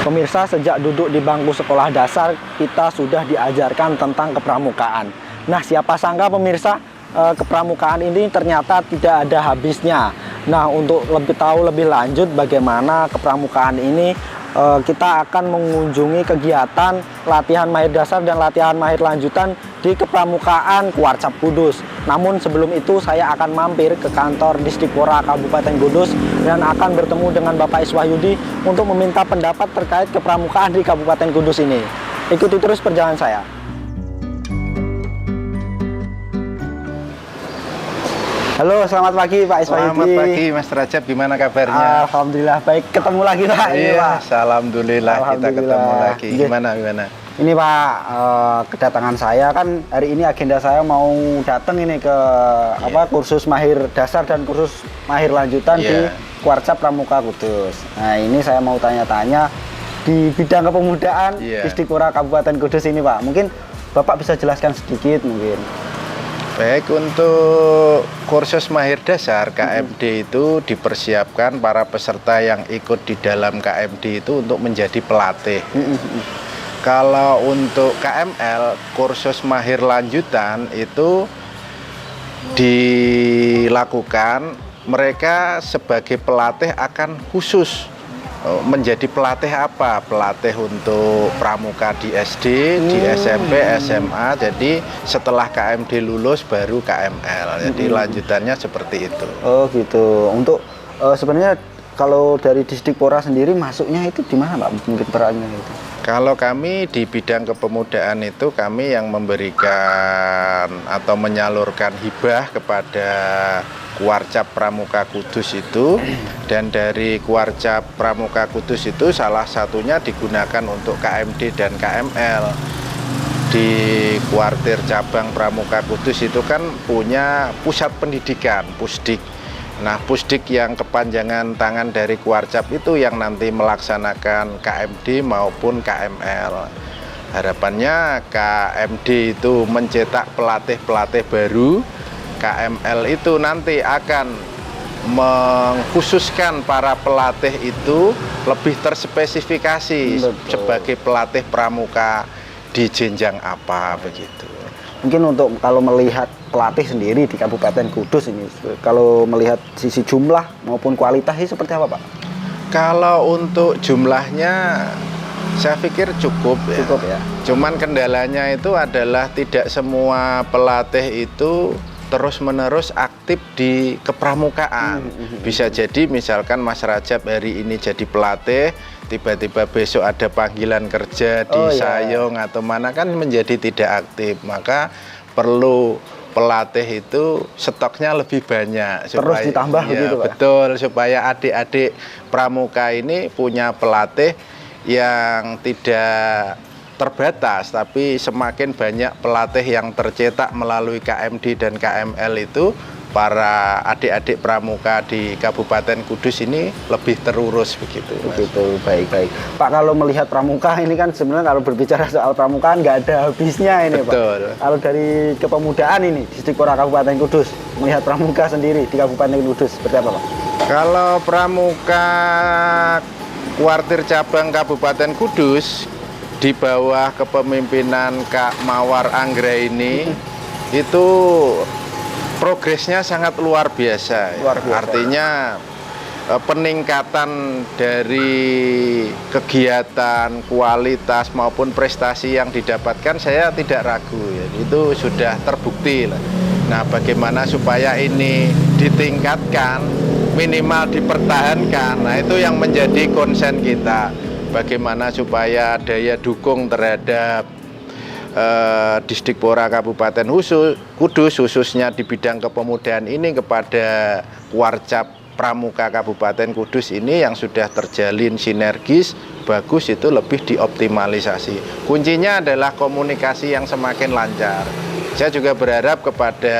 Pemirsa, sejak duduk di bangku sekolah dasar, kita sudah diajarkan tentang kepramukaan. Nah, siapa sangka pemirsa, kepramukaan ini ternyata tidak ada habisnya. Nah, untuk lebih tahu lebih lanjut bagaimana kepramukaan ini, kita akan mengunjungi kegiatan latihan mahir dasar dan latihan mahir lanjutan di kepramukaan Kuarcap Kudus. Namun sebelum itu saya akan mampir ke kantor Disdikpora Kabupaten Kudus dan akan bertemu dengan Bapak Iswahyudi untuk meminta pendapat terkait kepramukaan di Kabupaten Kudus ini. Ikuti terus perjalanan saya. Halo, selamat pagi Pak Iswahyudi. Selamat pagi Mas Rajab, gimana kabarnya? Alhamdulillah baik, ketemu lagi Pak. Iya, alhamdulillah kita ketemu lagi. Gimana? Ini Pak, kedatangan saya kan hari ini agenda saya mau datang ini ke kursus mahir dasar dan kursus mahir lanjutan di Kuarcap Pramuka Kudus. Nah, ini saya mau tanya-tanya di bidang kepemudaan Disdikpora Kabupaten Kudus ini Pak. Mungkin Bapak bisa jelaskan sedikit mungkin. Baik, untuk kursus mahir dasar KMD itu dipersiapkan para peserta yang ikut di dalam KMD itu untuk menjadi pelatih. Kalau untuk KML, kursus mahir lanjutan itu dilakukan, mereka sebagai pelatih akan khusus menjadi pelatih apa? Pelatih untuk pramuka di SD, di SMP, SMA. Jadi setelah KMD lulus baru KML. Jadi lanjutannya seperti itu. Oh gitu. Untuk sebenarnya kalau dari Disdikpora sendiri masuknya itu di mana Pak? Mungkin perannya itu. Kalau kami di bidang kepemudaan itu kami yang memberikan atau menyalurkan hibah kepada Kuarcap Pramuka Kudus itu, dan dari Kuarcap Pramuka Kudus itu salah satunya digunakan untuk KMD dan KML. Di kuartir cabang Pramuka Kudus itu kan punya pusat pendidikan, Pusdik. Nah, Pusdik yang kepanjangan tangan dari Kuarcap itu yang nanti melaksanakan KMD maupun KML. Harapannya KMD itu mencetak pelatih-pelatih baru, KML itu nanti akan mengkhususkan para pelatih itu lebih terspesifikasi sebagai pelatih pramuka di jenjang apa begitu. Mungkin untuk kalau melihat pelatih sendiri di Kabupaten Kudus ini, kalau melihat sisi jumlah maupun kualitas ini seperti apa Pak? Kalau untuk jumlahnya saya pikir cukup ya. Cuman kendalanya itu adalah tidak semua pelatih itu terus-menerus aktif di kepramukaan. Bisa jadi misalkan Mas Rajab hari ini jadi pelatih, tiba-tiba besok ada panggilan kerja di Sayong atau mana, kan menjadi tidak aktif. Maka perlu pelatih itu stoknya lebih banyak. Terus ditambah begitu Pak? Betul, supaya adik-adik pramuka ini punya pelatih yang tidak terbatas, tapi semakin banyak pelatih yang tercetak melalui KMD dan KML itu, para adik-adik pramuka di Kabupaten Kudus ini lebih terurus begitu. Begitu, baik-baik. Pak, kalau melihat pramuka ini kan sebenarnya kalau berbicara soal pramukaan nggak ada habisnya ini Betul. Pak. Kalau dari kepemudaan ini, Disdikpora Kabupaten Kudus, melihat pramuka sendiri di Kabupaten Kudus, seperti apa Pak? Kalau pramuka kuartir cabang Kabupaten Kudus di bawah kepemimpinan Kak Mawar Anggra ini itu progresnya sangat luar biasa. Artinya peningkatan dari kegiatan, kualitas maupun prestasi yang didapatkan saya tidak ragu ya. Itu sudah terbukti lah. Nah, bagaimana supaya ini ditingkatkan, minimal dipertahankan. Nah, itu yang menjadi konsen kita. Bagaimana supaya daya dukung terhadap Disdikpora Kabupaten Kudus khususnya di bidang kepemudaan ini kepada Kuarcap Pramuka Kabupaten Kudus ini yang sudah terjalin sinergis bagus, itu lebih dioptimalisasi. Kuncinya adalah komunikasi yang semakin lancar. Saya juga berharap kepada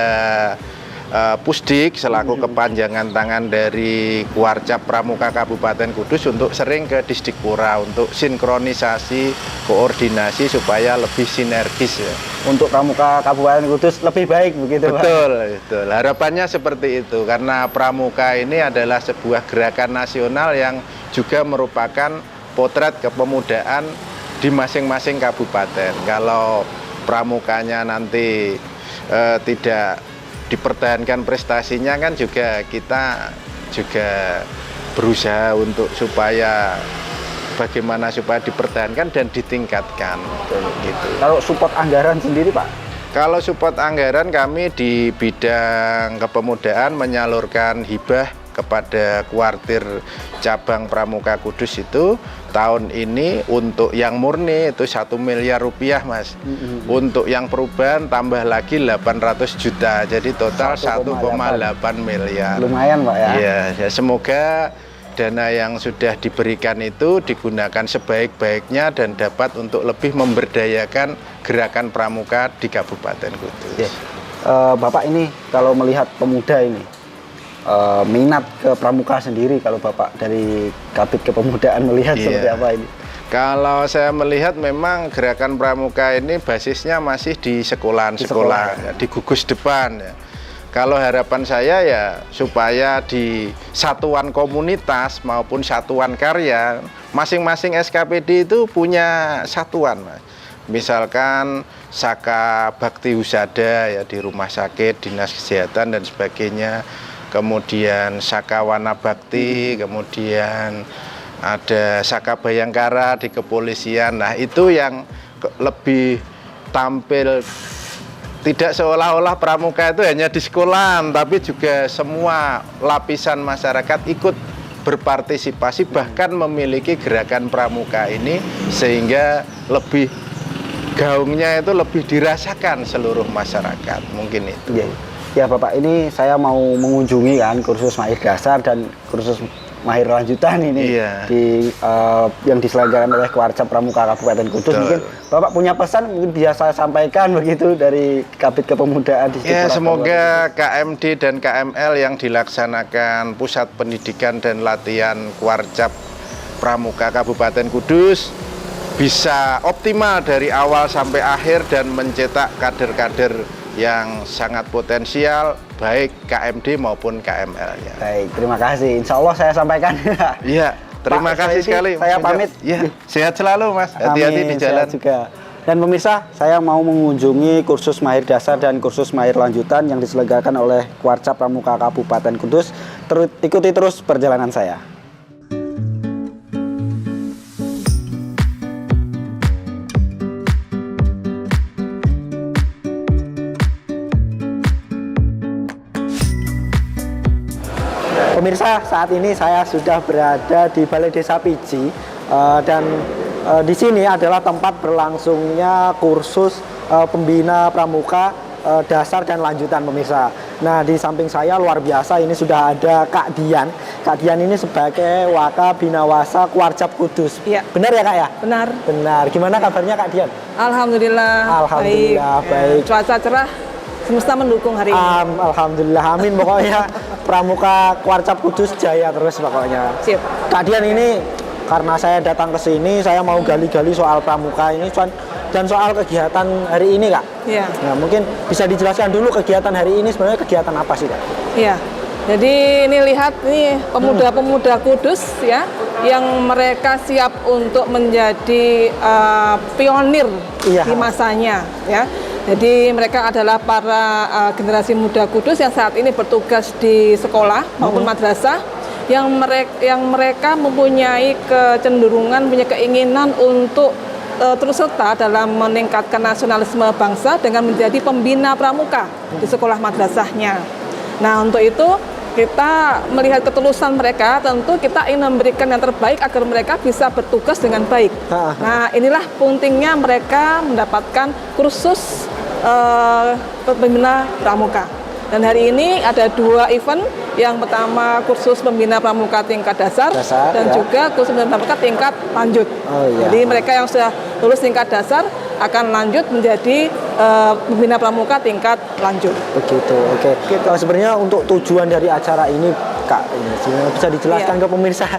Pusdik selaku kepanjangan tangan dari Kuarcap Pramuka Kabupaten Kudus untuk sering ke Disdikpora untuk sinkronisasi, koordinasi supaya lebih sinergis ya. Untuk pramuka Kabupaten Kudus lebih baik begitu Pak? Betul, betul. Harapannya seperti itu karena pramuka ini adalah sebuah gerakan nasional yang juga merupakan potret kepemudaan di masing-masing kabupaten. Kalau pramukanya nanti tidak dipertahankan prestasinya kan juga kita juga berusaha untuk supaya bagaimana supaya dipertahankan dan ditingkatkan gitu. Kalau support anggaran sendiri Pak? Kalau support anggaran kami di bidang kepemudaan menyalurkan hibah kepada kuartir cabang Pramuka Kudus itu tahun ini untuk yang murni itu 1 miliar rupiah Mas. Untuk yang perubahan tambah lagi 800 juta. Jadi total 1,8 miliar. Lumayan Pak ya. Iya, ya semoga dana yang sudah diberikan itu digunakan sebaik-baiknya dan dapat untuk lebih memberdayakan gerakan pramuka di Kabupaten Kudus. Bapak ini kalau melihat pemuda ini minat ke pramuka sendiri, kalau Bapak dari Kabid Kepemudaan melihat seperti apa ini? Kalau saya melihat memang gerakan pramuka ini basisnya masih di sekolahan-sekolah, ya, di gugus depan ya. Kalau harapan saya ya supaya di satuan komunitas maupun satuan karya masing-masing SKPD itu punya satuan Mas. Misalkan Saka Bakti Husada ya di rumah sakit, dinas kesehatan dan sebagainya. Kemudian Saka Wana Bakti, kemudian ada Saka Bayangkara di kepolisian. Nah itu yang lebih tampil, tidak seolah-olah pramuka itu hanya di sekolahan, tapi juga semua lapisan masyarakat ikut berpartisipasi, bahkan memiliki gerakan pramuka ini sehingga lebih gaungnya itu lebih dirasakan seluruh masyarakat, mungkin itu. Ya Bapak, ini saya mau mengunjungi kan kursus mahir dasar dan kursus mahir lanjutan ini yang diselenggarakan oleh Kuarcap Pramuka Kabupaten Kudus. Mungkin Bapak punya pesan mungkin bisa saya sampaikan begitu dari Kabid Kepemudaan Distrik Ya, semoga KMD dan KML yang dilaksanakan Pusat Pendidikan dan Latihan Kuarcap Pramuka Kabupaten Kudus bisa optimal dari awal sampai akhir dan mencetak kader-kader yang sangat potensial, baik KMD maupun KML-nya. Baik, terima kasih. Insya Allah saya sampaikan. Iya, terima kasih sekali. Saya pamit. Ya, sehat selalu Mas. Hati-hati di jalan. Juga. Dan pemirsa, saya mau mengunjungi kursus mahir dasar dan kursus mahir lanjutan yang diselenggarakan oleh Kuarcap Pramuka Kabupaten Kudus. Ikuti terus perjalanan saya. Pemirsa, saat ini saya sudah berada di Balai Desa Piji dan di sini adalah tempat berlangsungnya kursus pembina pramuka dasar dan lanjutan pemirsa. Nah, di samping saya luar biasa ini sudah ada Kak Dian. Kak Dian ini sebagai Waka Binawasa Kuarcap Kudus. Iya. Benar ya Kak ya? Benar. Benar. Gimana kabarnya Kak Dian? Alhamdulillah. Alhamdulillah baik. Cuaca cerah, semesta mendukung hari ini. Alhamdulillah, amin pokoknya. Pramuka Kuarcap Kudus jaya terus pokoknya. Sip. Kak Dian ini karena saya datang ke sini, saya mau gali-gali soal pramuka ini dan soal kegiatan hari ini Kak. Iya. Nah, mungkin bisa dijelaskan dulu kegiatan hari ini sebenarnya kegiatan apa sih Kak? Iya. Jadi ini lihat nih pemuda-pemuda Kudus ya, yang mereka siap untuk menjadi pionir di masanya ya. Jadi mereka adalah para generasi muda Kudus yang saat ini bertugas di sekolah maupun madrasah yang mereka mempunyai kecenderungan, punya keinginan untuk terus serta dalam meningkatkan nasionalisme bangsa dengan menjadi pembina pramuka di sekolah madrasahnya. Nah, untuk itu kita melihat ketulusan mereka, tentu kita ingin memberikan yang terbaik agar mereka bisa bertugas dengan baik. Nah, inilah pentingnya mereka mendapatkan kursus pembina pramuka. Dan hari ini ada 2 event. Yang pertama kursus pembina pramuka tingkat dasar dan juga kursus pembina pramuka tingkat lanjut. Jadi mereka yang sudah lulus tingkat dasar akan lanjut menjadi pembina pramuka tingkat lanjut. Begitu, oke. Gitu. Sebenarnya untuk tujuan dari acara ini Kak, ini bisa dijelaskan ke pemirsa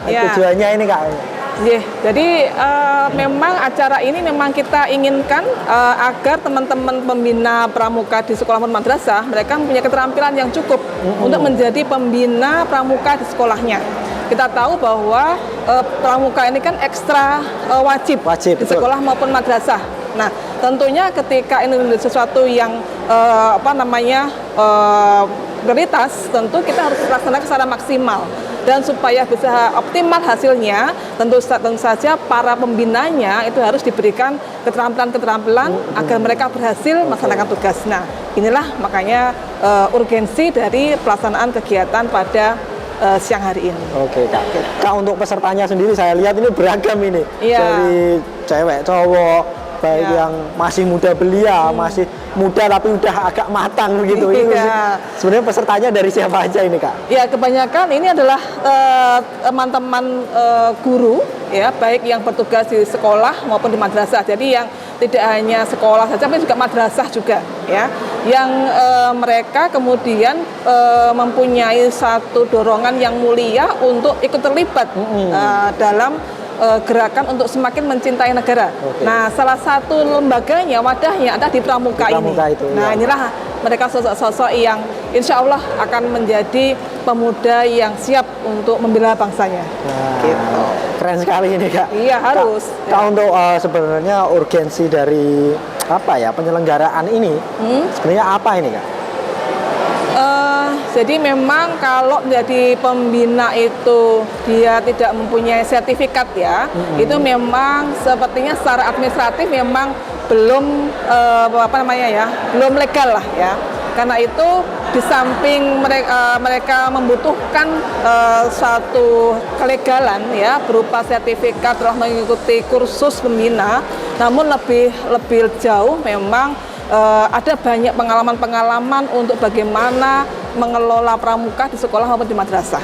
tujuannya ini Kak? Jadi memang acara ini memang kita inginkan agar teman-teman pembina pramuka di sekolah madrasah mereka mempunyai keterampilan yang cukup untuk menjadi pembina pramuka di sekolahnya. kita tahu bahwa pramuka ini kan ekstra wajib di betul. sekolah maupun madrasah. Nah, tentunya ketika ini menjadi sesuatu yang prioritas, tentu kita harus laksanakan secara maksimal. Dan supaya bisa optimal hasilnya, tentu saja para pembinanya itu harus diberikan keterampilan-keterampilan agar mereka berhasil melaksanakan tugas. Nah, inilah makanya urgensi dari pelaksanaan kegiatan pada siang hari ini. Oke, Kak. Kak, untuk pesertanya sendiri saya lihat ini beragam ini. Iya. Dari cewek, cowok, baik yang masih muda belia, masih muda tapi udah agak matang begitu. Ini sebenarnya pesertanya dari siapa aja ini, Kak? Ya, kebanyakan ini adalah teman-teman guru, ya, baik yang bertugas di sekolah maupun di madrasah. Jadi yang tidak hanya sekolah saja, tapi juga madrasah juga, ya. Yang mereka kemudian mempunyai satu dorongan yang mulia untuk ikut terlibat dalam gerakan untuk semakin mencintai negara. Nah, salah satu lembaganya, wadahnya ada di pramuka ini. Nah, inilah mereka sosok-sosok yang insya Allah akan menjadi pemuda yang siap untuk membela bangsanya. Nah, gitu. Keren sekali ini, Kak. Iya, harus. Kak, untuk sebenarnya urgensi dari penyelenggaraan ini sebenarnya apa ini, Kak? Jadi memang kalau menjadi pembina itu dia tidak mempunyai sertifikat, ya, itu memang sepertinya secara administratif memang belum belum legal lah, ya. Karena itu di samping mereka membutuhkan satu kelegalan, ya, berupa sertifikat telah mengikuti kursus pembina, namun lebih jauh memang ada banyak pengalaman-pengalaman untuk bagaimana mengelola pramuka di sekolah maupun di madrasah.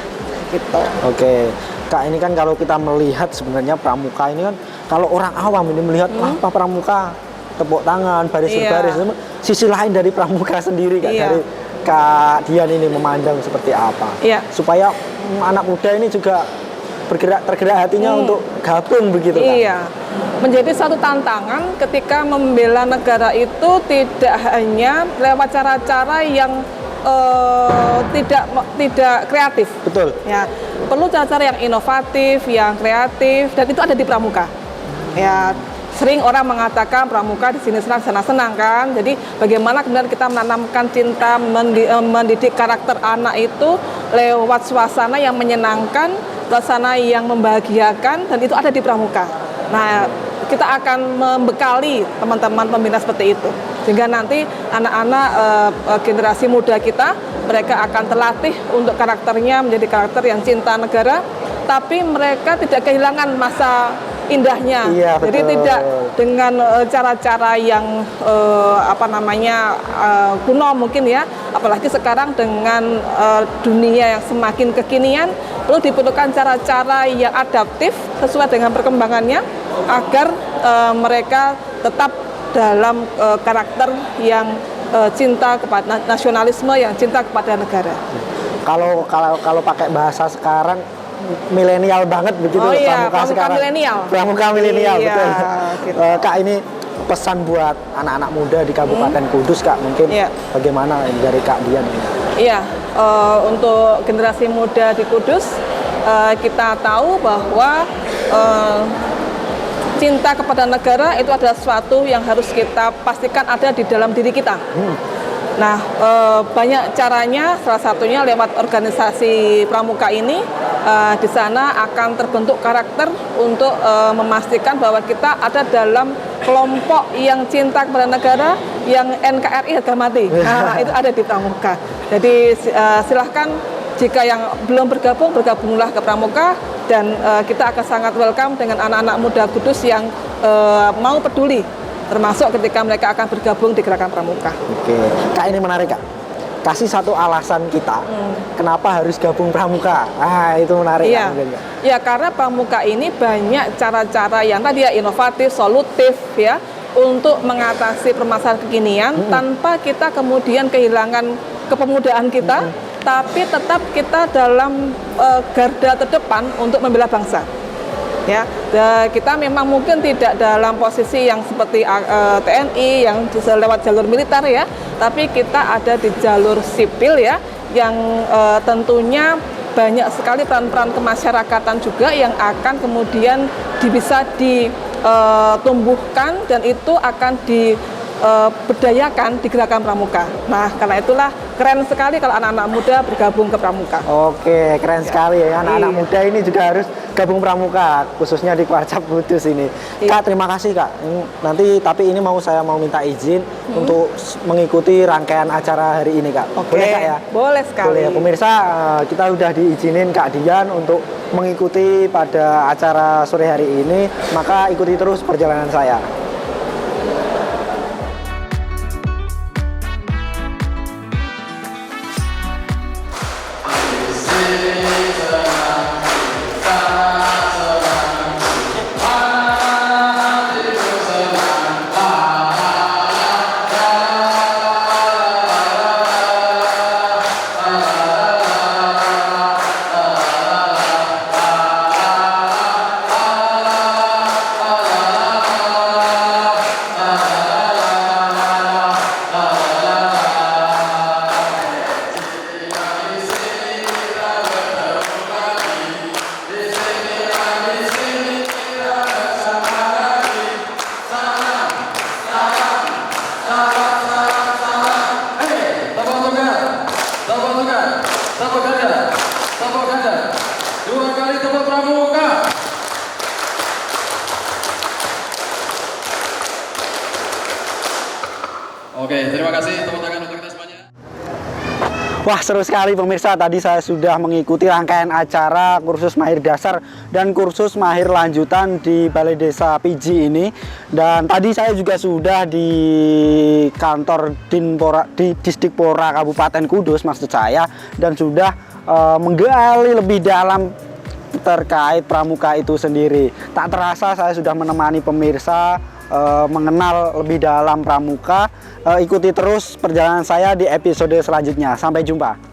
Gitu. Oke, Kak, ini kan kalau kita melihat sebenarnya pramuka ini kan kalau orang awam ini melihat apa pramuka, tepuk tangan, baris berbaris. Sisi lain dari pramuka sendiri, Kak, dari Kak Dian ini memandang seperti apa? Supaya anak muda ini juga tergerak hatinya untuk gabung begitu, Kak. Iya. Menjadi satu tantangan ketika membela negara itu tidak hanya lewat cara-cara yang tidak kreatif. Betul. Ya, perlu cara-cara yang inovatif, yang kreatif, dan itu ada di pramuka. Ya, sering orang mengatakan pramuka di sini senang, sana senang kan. Jadi bagaimana kemudian kita menanamkan cinta, mendidik karakter anak itu lewat suasana yang menyenangkan, suasana yang membahagiakan, dan itu ada di pramuka. Nah, kita akan membekali teman-teman pembina seperti itu, sehingga nanti anak-anak generasi muda kita, mereka akan terlatih untuk karakternya menjadi karakter yang cinta negara, tapi mereka tidak kehilangan masa indahnya. Jadi tidak dengan cara-cara yang kuno mungkin, ya. Apalagi sekarang dengan dunia yang semakin kekinian, perlu diperlukan cara-cara yang adaptif sesuai dengan perkembangannya agar mereka tetap dalam karakter yang cinta kepada nasionalisme, yang cinta kepada negara. Kalau pakai bahasa sekarang milenial banget begitu. Pramuka milenial. Pramuka milenial, iya, betul. Gitu. Kak, ini pesan buat anak-anak muda di Kabupaten Kudus, Kak, mungkin bagaimana dari Kak Dian ini? Iya, untuk generasi muda di Kudus, kita tahu bahwa cinta kepada negara itu adalah sesuatu yang harus kita pastikan ada di dalam diri kita. Nah, banyak caranya, salah satunya lewat organisasi pramuka ini. Di sana akan terbentuk karakter untuk memastikan bahwa kita ada dalam kelompok yang cinta kepada negara, yang NKRI harga mati. Nah, itu ada di pramuka. Jadi silahkan jika yang belum bergabung, bergabunglah ke pramuka, dan kita akan sangat welcome dengan anak-anak muda Kudus yang mau peduli, termasuk ketika mereka akan bergabung di gerakan pramuka. Oke, Kak, ini menarik, Kak. Kasih satu alasan kita kenapa harus gabung pramuka. Itu menarik. Ya, karena pramuka ini banyak cara-cara yang tadi inovatif, solutif, ya, untuk mengatasi permasalahan kekinian tanpa kita kemudian kehilangan kepemudaan kita, tapi tetap kita dalam garda terdepan untuk membela bangsa. Ya, kita memang mungkin tidak dalam posisi yang seperti TNI yang lewat jalur militer, ya, tapi kita ada di jalur sipil, ya, yang tentunya banyak sekali peran-peran kemasyarakatan juga yang akan kemudian bisa ditumbuhkan dan itu akan diberdayakan di Gerakan Pramuka. Nah, karena itulah keren sekali kalau anak-anak muda bergabung ke Pramuka. Oke, keren sekali ya. Anak-anak muda ini juga harus gabung Pramuka, khususnya di Kuarcap Kudus ini. Kak, terima kasih Kak. Tapi ini saya mau minta izin untuk mengikuti rangkaian acara hari ini Kak. Boleh Kak ya? Boleh sekali. Boleh ya. Pemirsa, kita sudah diizinin Kak Dian untuk mengikuti pada acara sore hari ini, maka ikuti terus perjalanan saya. Oke, terima kasih tepuk tangan untuk kita semuanya. Wah, seru sekali pemirsa. Tadi saya sudah mengikuti rangkaian acara kursus mahir dasar dan kursus mahir lanjutan di Balai Desa Piji ini. Dan tadi saya juga sudah di kantor Dinpora di Disdikpora Kabupaten Kudus maksud saya, dan sudah menggali lebih dalam terkait pramuka itu sendiri. Tak terasa saya sudah menemani pemirsa mengenal lebih dalam pramuka. Ikuti terus perjalanan saya di episode selanjutnya. Sampai jumpa.